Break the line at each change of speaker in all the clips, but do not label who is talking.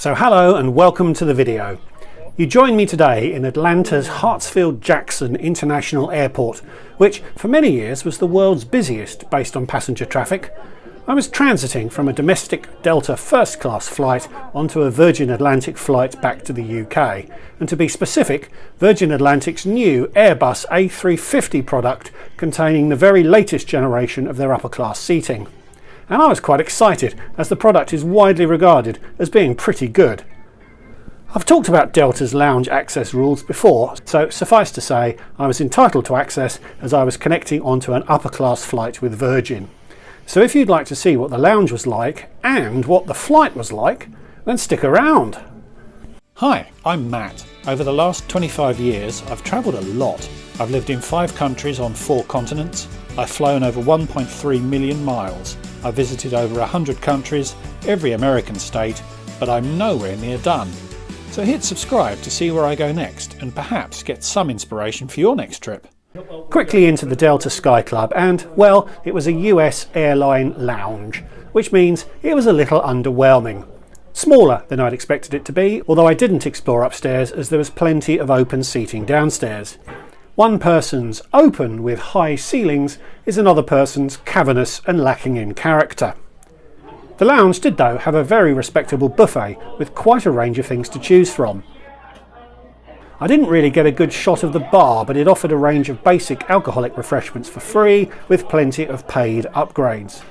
So hello and welcome to the video. You join me today in Atlanta's Hartsfield-Jackson International Airport, which for many years was the world's busiest based on passenger traffic. I was transiting from a domestic Delta first class flight onto a Virgin Atlantic flight back to the UK, and to be specific, Virgin Atlantic's new Airbus A350 product containing the very latest generation of their upper class seating. And I was quite excited, as the product is widely regarded as being pretty good. I've talked about Delta's lounge access rules before, so suffice to say I was entitled to access as I was connecting onto an upper class flight with Virgin. So if you'd like to see what the lounge was like and what the flight was like, then stick around. Hi, I'm Matt. Over the last 25 years I've travelled a lot. I've lived in 5 countries on 4 continents. I've flown over 1.3 million miles. I've visited over 100 countries, every American state, but I'm nowhere near done. So hit subscribe to see where I go next and perhaps get some inspiration for your next trip. Quickly into the Delta Sky Club and, well, it was a US airline lounge, which means it was a little underwhelming. Smaller than I'd expected it to be, although I didn't explore upstairs as there was plenty of open seating downstairs. One person's open with high ceilings is another person's cavernous and lacking in character. The lounge did though have a very respectable buffet with quite a range of things to choose from. I didn't really get a good shot of the bar, but it offered a range of basic alcoholic refreshments for free with plenty of paid upgrades.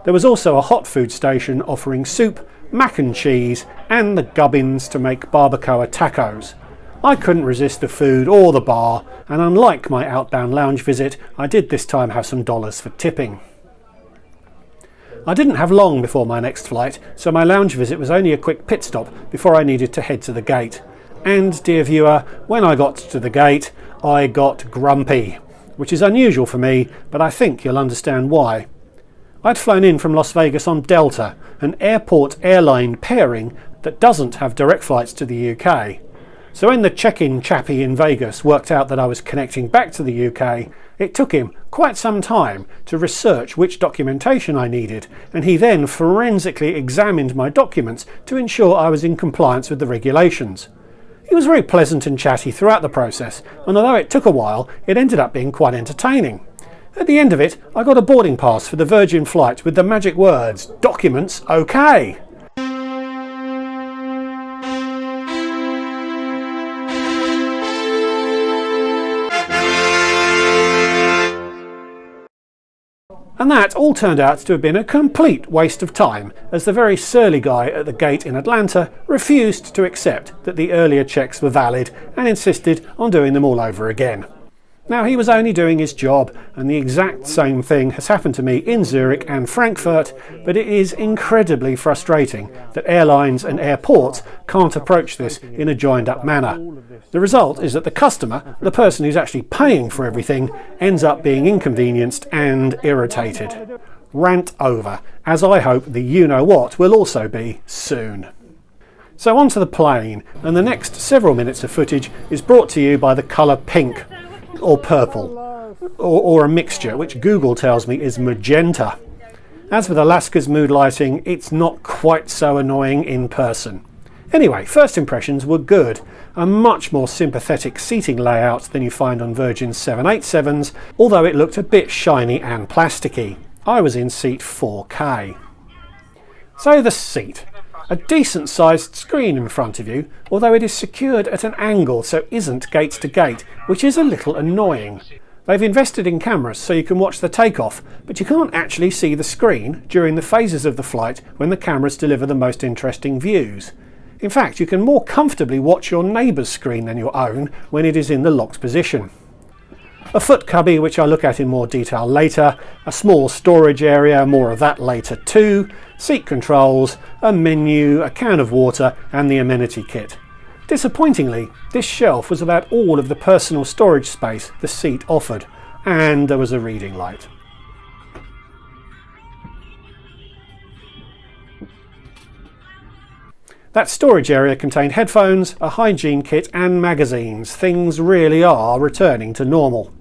There was also a hot food station offering soup, mac and cheese and the gubbins to make barbacoa tacos. I couldn't resist the food or the bar, and unlike my outbound lounge visit, I did this time have some dollars for tipping. I didn't have long before my next flight, so my lounge visit was only a quick pit stop before I needed to head to the gate. And, dear viewer, when I got to the gate, I got grumpy, which is unusual for me, but I think you'll understand why. I'd flown in from Las Vegas on Delta, an airport-airline pairing that doesn't have direct flights to the UK. So when the check-in chappie in Vegas worked out that I was connecting back to the UK, it took him quite some time to research which documentation I needed, and he then forensically examined my documents to ensure I was in compliance with the regulations. He was very pleasant and chatty throughout the process, and although it took a while, it ended up being quite entertaining. At the end of it, I got a boarding pass for the Virgin flight with the magic words, "Documents OK." And that all turned out to have been a complete waste of time, as the very surly guy at the gate in Atlanta refused to accept that the earlier checks were valid and insisted on doing them all over again. Now, he was only doing his job, and the exact same thing has happened to me in Zurich and Frankfurt, but it is incredibly frustrating that airlines and airports can't approach this in a joined-up manner. The result is that the customer, the person who's actually paying for everything, ends up being inconvenienced and irritated. Rant over, as I hope the you-know-what will also be soon. So onto the plane, and the next several minutes of footage is brought to you by the colour pink. Or purple, or a mixture, which Google tells me is magenta. As with Alaska's mood lighting, it's not quite so annoying in person. Anyway, first impressions were good. A much more sympathetic seating layout than you find on Virgin's 787s, although it looked a bit shiny and plasticky. I was in seat 4K. So the seat. A decent sized screen in front of you, although it is secured at an angle so isn't gate to gate, which is a little annoying. They've invested in cameras so you can watch the takeoff, but you can't actually see the screen during the phases of the flight when the cameras deliver the most interesting views. In fact, you can more comfortably watch your neighbour's screen than your own when it is in the locked position. A foot cubby, which I'll look at in more detail later, a small storage area, more of that later too, seat controls, a menu, a can of water and the amenity kit. Disappointingly, this shelf was about all of the personal storage space the seat offered, and there was a reading light. That storage area contained headphones, a hygiene kit and magazines. Things really are returning to normal.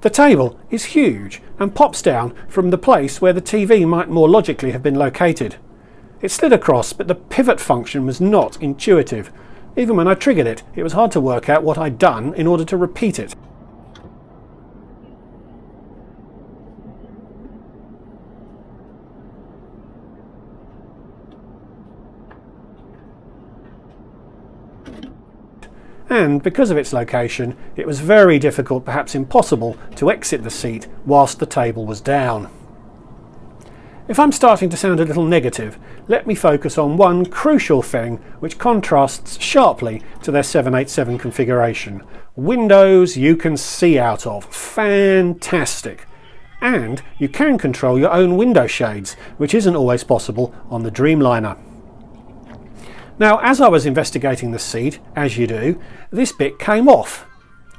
The table is huge and pops down from the place where the TV might more logically have been located. It slid across, but the pivot function was not intuitive. Even when I triggered it, it was hard to work out what I'd done in order to repeat it. And because of its location, it was very difficult, perhaps impossible, to exit the seat whilst the table was down. If I'm starting to sound a little negative, let me focus on one crucial thing which contrasts sharply to their 787 configuration. Windows you can see out of. Fantastic! And you can control your own window shades, which isn't always possible on the Dreamliner. Now, as I was investigating the seat, as you do, this bit came off.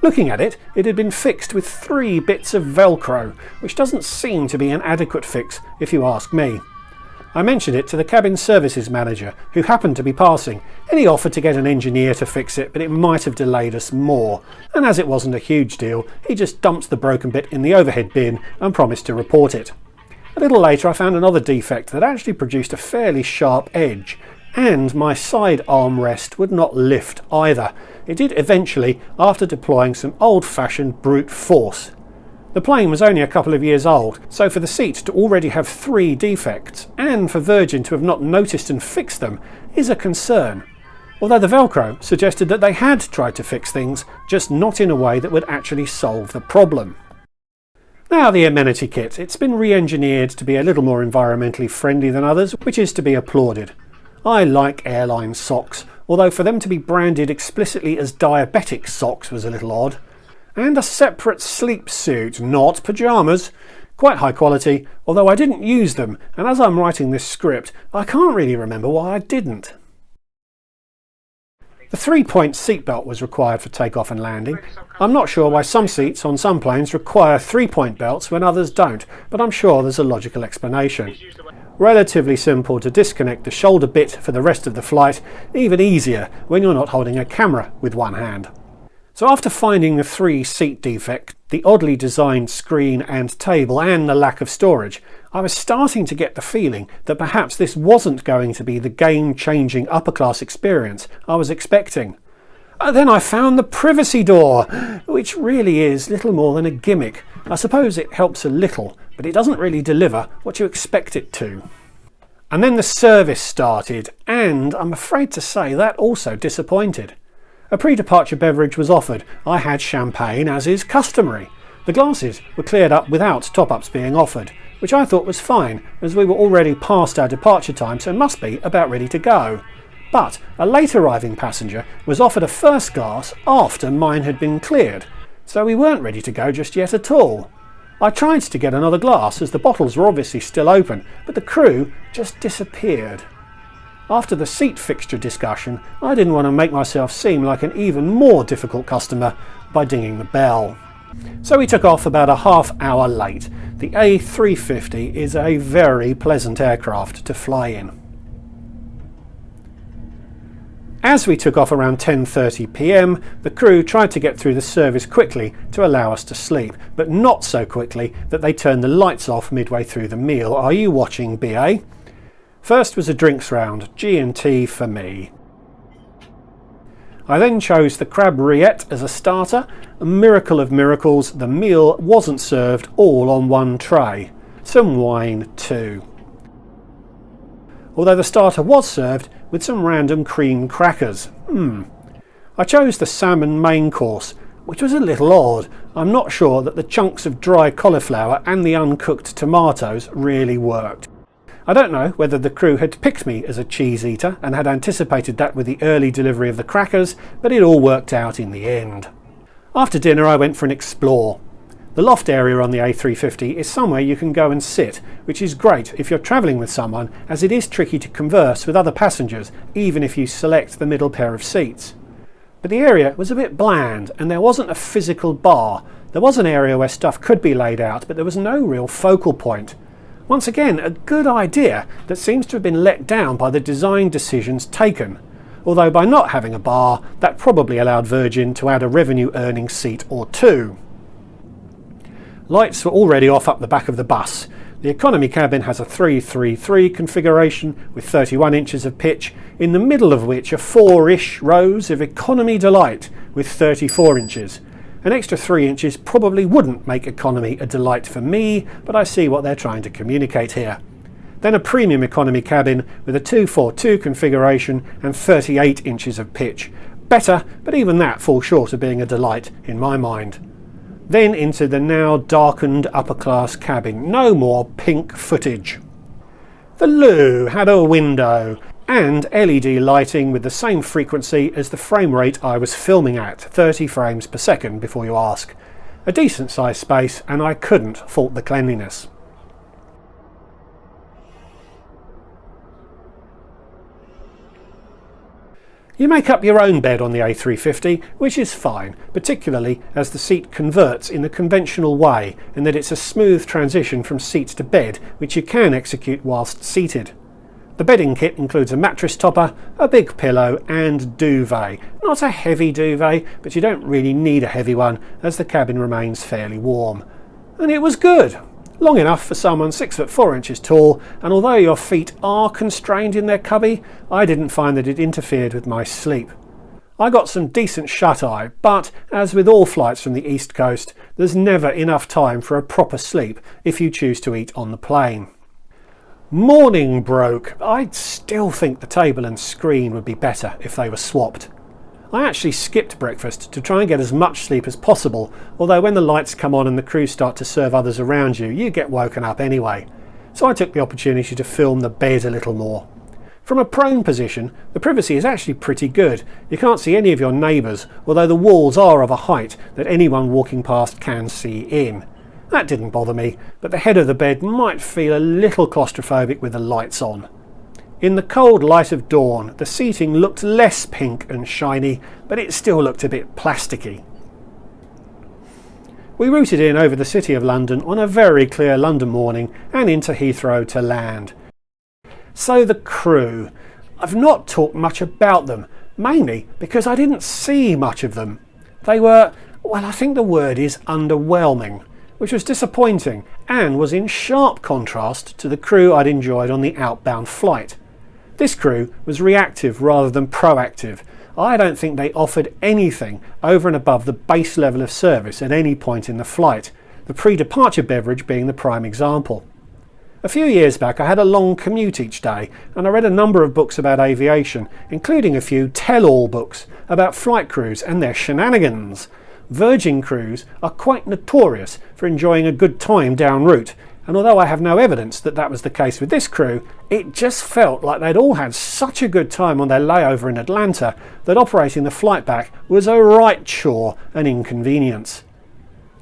Looking at it, it had been fixed with 3 bits of Velcro, which doesn't seem to be an adequate fix if you ask me. I mentioned it to the cabin services manager, who happened to be passing, and he offered to get an engineer to fix it, but it might have delayed us more. And as it wasn't a huge deal, he just dumped the broken bit in the overhead bin and promised to report it. A little later I found another defect that actually produced a fairly sharp edge, and my side armrest would not lift either. It did eventually, after deploying some old-fashioned brute force. The plane was only a couple of years old, so for the seat to already have 3 defects, and for Virgin to have not noticed and fixed them, is a concern. Although the Velcro suggested that they had tried to fix things, just not in a way that would actually solve the problem. Now the amenity kit. It's been re-engineered to be a little more environmentally friendly than others, which is to be applauded. I like airline socks, although for them to be branded explicitly as diabetic socks was a little odd. And a separate sleep suit, not pyjamas. Quite high quality, although I didn't use them, and as I'm writing this script, I can't really remember why I didn't. The 3-point seatbelt was required for takeoff and landing. I'm not sure why some seats on some planes require 3-point belts when others don't, but I'm sure there's a logical explanation. Relatively simple to disconnect the shoulder bit for the rest of the flight, even easier when you're not holding a camera with one hand. So after finding the 3 seat defects, the oddly designed screen and table and the lack of storage, I was starting to get the feeling that perhaps this wasn't going to be the game-changing upper-class experience I was expecting. Then I found the privacy door, which really is little more than a gimmick. I suppose it helps a little, but it doesn't really deliver what you expect it to. And then the service started, and I'm afraid to say that also disappointed. A pre-departure beverage was offered. I had champagne, as is customary. The glasses were cleared up without top-ups being offered, which I thought was fine, as we were already past our departure time, so must be about ready to go. But a late arriving passenger was offered a first glass after mine had been cleared, so we weren't ready to go just yet at all. I tried to get another glass as the bottles were obviously still open, but the crew just disappeared. After the seat fixture discussion, I didn't want to make myself seem like an even more difficult customer by dinging the bell. So we took off about a half-hour late. The A350 is a very pleasant aircraft to fly in. As we took off around 10:30 p.m, the crew tried to get through the service quickly to allow us to sleep, but not so quickly that they turned the lights off midway through the meal. Are you watching, BA? First was a drinks round, G&T for me. I then chose the crab rillette as a starter. A miracle of miracles, the meal wasn't served all on one tray. Some wine too. Although the starter was served with some random cream crackers. I chose the salmon main course, which was a little odd. I'm not sure that the chunks of dry cauliflower and the uncooked tomatoes really worked. I don't know whether the crew had picked me as a cheese eater and had anticipated that with the early delivery of the crackers, but it all worked out in the end. After dinner I went for an explore. The loft area on the A350 is somewhere you can go and sit, which is great if you're travelling with someone, as it is tricky to converse with other passengers even if you select the middle pair of seats. But the area was a bit bland and there wasn't a physical bar. There was an area where stuff could be laid out, but there was no real focal point. Once again, a good idea that seems to have been let down by the design decisions taken. Although by not having a bar, that probably allowed Virgin to add a revenue-earning seat or two. Lights were already off up the back of the bus. The economy cabin has a 333 configuration with 31 inches of pitch, in the middle of which are 4-ish rows of economy delight with 34 inches. An extra 3 inches probably wouldn't make economy a delight for me, but I see what they're trying to communicate here. Then a premium economy cabin with a 242 configuration and 38 inches of pitch. Better, but even that falls short of being a delight in my mind. Then into the now darkened upper class cabin. No more pink footage. The loo had a window and LED lighting with the same frequency as the frame rate I was filming at, 30 frames per second before you ask. A decent sized space, and I couldn't fault the cleanliness. You make up your own bed on the A350, which is fine, particularly as the seat converts in the conventional way and that it's a smooth transition from seat to bed, which you can execute whilst seated. The bedding kit includes a mattress topper, a big pillow and duvet. Not a heavy duvet, but you don't really need a heavy one as the cabin remains fairly warm. And it was good. Long enough for someone 6 foot 4 inches tall, and although your feet are constrained in their cubby, I didn't find that it interfered with my sleep. I got some decent shut-eye, but as with all flights from the East Coast, there's never enough time for a proper sleep if you choose to eat on the plane. Morning broke. I still think the table and screen would be better if they were swapped. I actually skipped breakfast to try and get as much sleep as possible, although when the lights come on and the crew start to serve others around you, you get woken up anyway. So I took the opportunity to film the bed a little more. From a prone position, the privacy is actually pretty good. You can't see any of your neighbours, although the walls are of a height that anyone walking past can see in. That didn't bother me, but the head of the bed might feel a little claustrophobic with the lights on. In the cold light of dawn, the seating looked less pink and shiny, but it still looked a bit plasticky. We routed in over the City of London on a very clear London morning and into Heathrow to land. So the crew. I've not talked much about them, mainly because I didn't see much of them. They were, well, I think the word is underwhelming, which was disappointing and was in sharp contrast to the crew I'd enjoyed on the outbound flight. This crew was reactive rather than proactive. I don't think they offered anything over and above the base level of service at any point in the flight, the pre-departure beverage being the prime example. A few years back I had a long commute each day and I read a number of books about aviation, including a few tell-all books about flight crews and their shenanigans. Virgin crews are quite notorious for enjoying a good time down route, and although I have no evidence that that was the case with this crew, it just felt like they'd all had such a good time on their layover in Atlanta that operating the flight back was a right chore and inconvenience.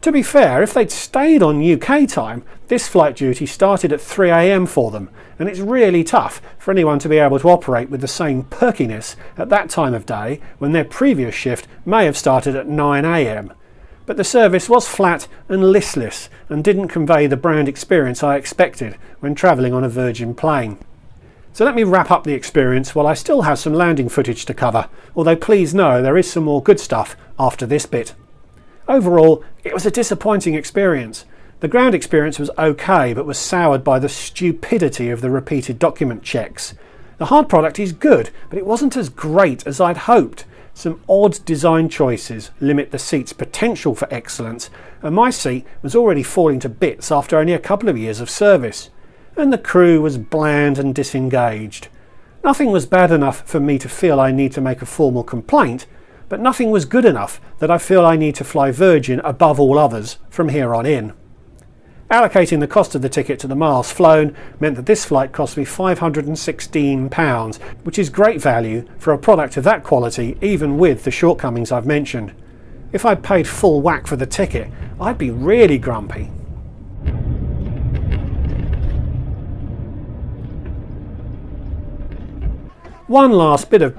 To be fair, if they'd stayed on UK time, this flight duty started at 3 AM for them, and it's really tough for anyone to be able to operate with the same perkiness at that time of day when their previous shift may have started at 9 AM. But the service was flat and listless and didn't convey the brand experience I expected when travelling on a Virgin plane. So let me wrap up the experience while I still have some landing footage to cover, although please know there is some more good stuff after this bit. Overall, it was a disappointing experience. The ground experience was okay, but was soured by the stupidity of the repeated document checks. The hard product is good, but it wasn't as great as I'd hoped. Some odd design choices limit the seat's potential for excellence, and my seat was already falling to bits after only a couple of years of service. And the crew was bland and disengaged. Nothing was bad enough for me to feel I need to make a formal complaint, but nothing was good enough that I feel I need to fly Virgin above all others from here on in. Allocating the cost of the ticket to the miles flown meant that this flight cost me £516, which is great value for a product of that quality, even with the shortcomings I've mentioned. If I'd paid full whack for the ticket, I'd be really grumpy. One last bit of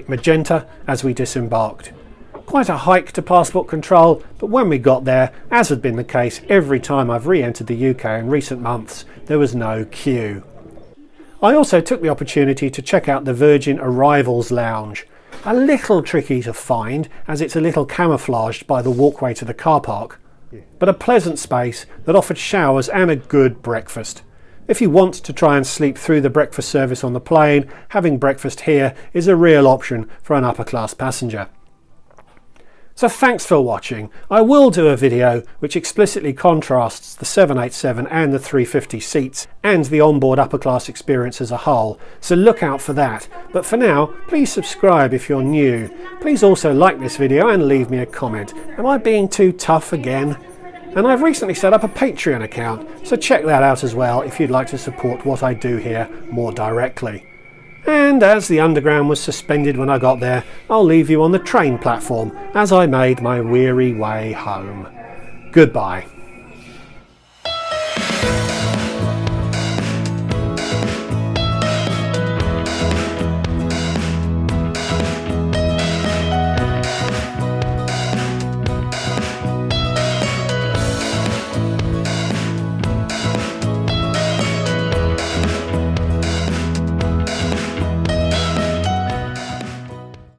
magenta as we disembarked. Quite a hike to passport control, but when we got there, as had been the case every time I've re-entered the UK in recent months, there was no queue. I also took the opportunity to check out the Virgin Arrivals Lounge. A little tricky to find, as it's a little camouflaged by the walkway to the car park. but a pleasant space that offered showers and a good breakfast. If you want to try and sleep through the breakfast service on the plane, having breakfast here is a real option for an upper class passenger. So thanks for watching. I will do a video which explicitly contrasts the 787 and the 350 seats and the onboard upper class experience as a whole, so look out for that. But for now, please subscribe if you're new. Please also like this video and leave me a comment. Am I being too tough again? And I've recently set up a Patreon account, so check that out as well if you'd like to support what I do here more directly. And as the underground was suspended when I got there, I'll leave you on the train platform as I made my weary way home. Goodbye.